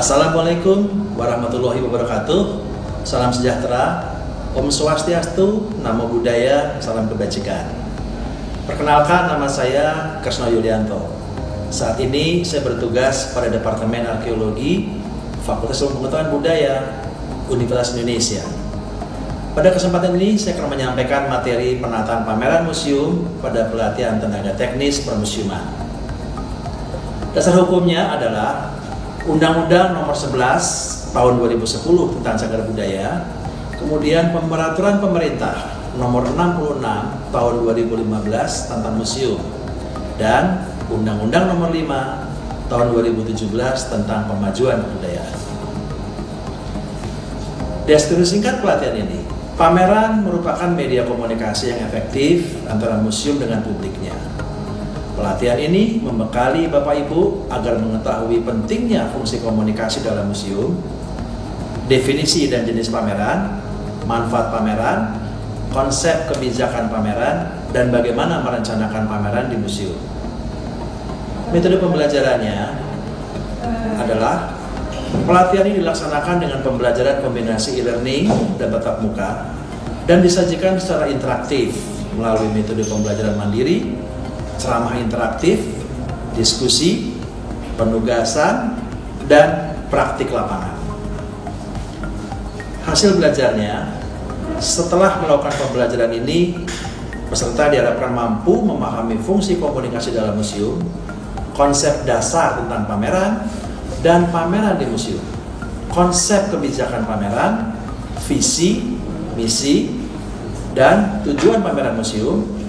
Assalamualaikum warahmatullahi wabarakatuh. Salam sejahtera, Om Swastiastu, Namo Buddhaya, salam kebajikan. Perkenalkan, nama saya Kresno Yulianto. Saat ini saya bertugas pada Departemen Arkeologi Fakultas Ilmu Pengetahuan Budaya Universitas Indonesia. Pada kesempatan ini saya akan menyampaikan materi penataan pameran museum pada pelatihan tenaga teknis permusiuman. Dasar hukumnya adalah Undang-Undang Nomor 11 Tahun 2010 tentang Cagar Budaya, kemudian Peraturan Pemerintah Nomor 66 Tahun 2015 tentang museum, dan Undang-Undang Nomor 5 Tahun 2017 tentang pemajuan kebudayaan. Deskripsi singkat pelatihan ini, pameran merupakan media komunikasi yang efektif antara museum dengan publiknya. Pelatihan ini membekali Bapak Ibu agar mengetahui pentingnya fungsi komunikasi dalam museum, definisi dan jenis pameran, manfaat pameran, konsep kebijakan pameran, dan bagaimana merencanakan pameran di museum. Metode pembelajarannya adalah pelatihan ini dilaksanakan dengan pembelajaran kombinasi e-learning dan tatap muka dan disajikan secara interaktif melalui metode pembelajaran mandiri, ceramah interaktif, diskusi, penugasan, dan praktik lapangan. Hasil belajarnya, setelah melakukan pembelajaran ini, peserta diharapkan mampu memahami fungsi komunikasi dalam museum, konsep dasar tentang pameran, dan pameran di museum, konsep kebijakan pameran, visi, misi, dan tujuan pameran museum,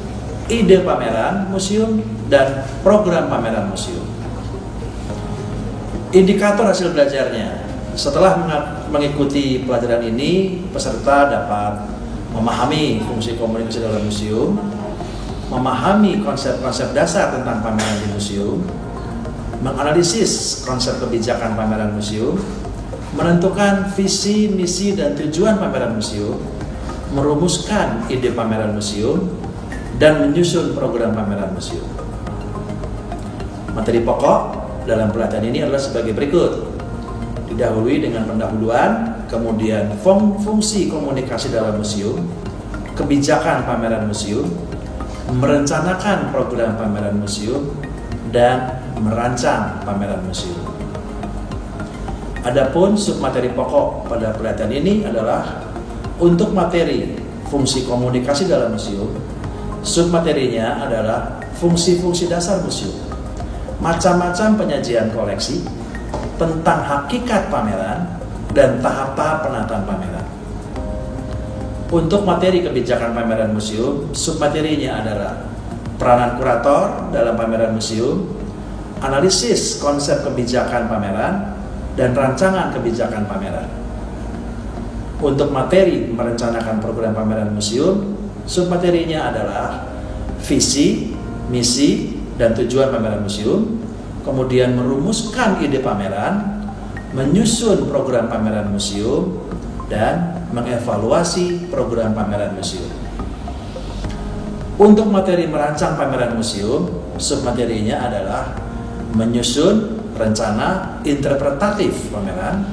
ide pameran museum, dan program pameran museum. Indikator hasil belajarnya, setelah mengikuti pelajaran ini, peserta dapat memahami fungsi komunikasi dalam museum, memahami konsep-konsep dasar tentang pameran di museum, menganalisis konsep kebijakan pameran museum, menentukan visi, misi, dan tujuan pameran museum, merumuskan ide pameran museum, dan menyusun program pameran museum. Materi pokok dalam pelatihan ini adalah sebagai berikut. Didahului dengan pendahuluan, kemudian fungsi komunikasi dalam museum, kebijakan pameran museum, merencanakan program pameran museum, dan merancang pameran museum. Adapun submateri pokok pada pelatihan ini adalah untuk materi fungsi komunikasi dalam museum. Submaterinya adalah fungsi-fungsi dasar museum, macam-macam penyajian koleksi, tentang hakikat pameran, dan tahap-tahap penataan pameran. Untuk materi kebijakan pameran museum, submaterinya adalah peranan kurator dalam pameran museum, analisis konsep kebijakan pameran, dan rancangan kebijakan pameran. Untuk materi merencanakan program pameran museum, submaterinya adalah visi, misi, dan tujuan pameran museum, kemudian merumuskan ide pameran, menyusun program pameran museum, dan mengevaluasi program pameran museum. Untuk materi merancang pameran museum, submaterinya adalah menyusun rencana interpretatif pameran,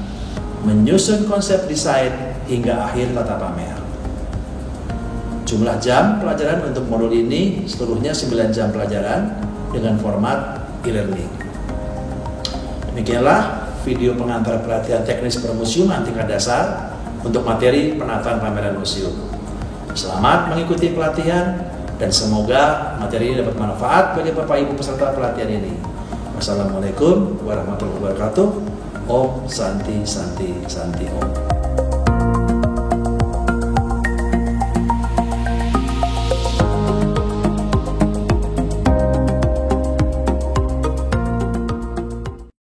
menyusun konsep desain, hingga akhir tata pamer. Jumlah jam pelajaran untuk modul ini seluruhnya 9 jam pelajaran dengan format e-learning. Demikianlah video pengantar pelatihan teknis permusiuman tingkat dasar untuk materi penataan pameran museum. Selamat mengikuti pelatihan dan semoga materi ini dapat manfaat bagi Bapak Ibu peserta pelatihan ini. Wassalamualaikum warahmatullahi wabarakatuh. Om Santi Santi Santi Om.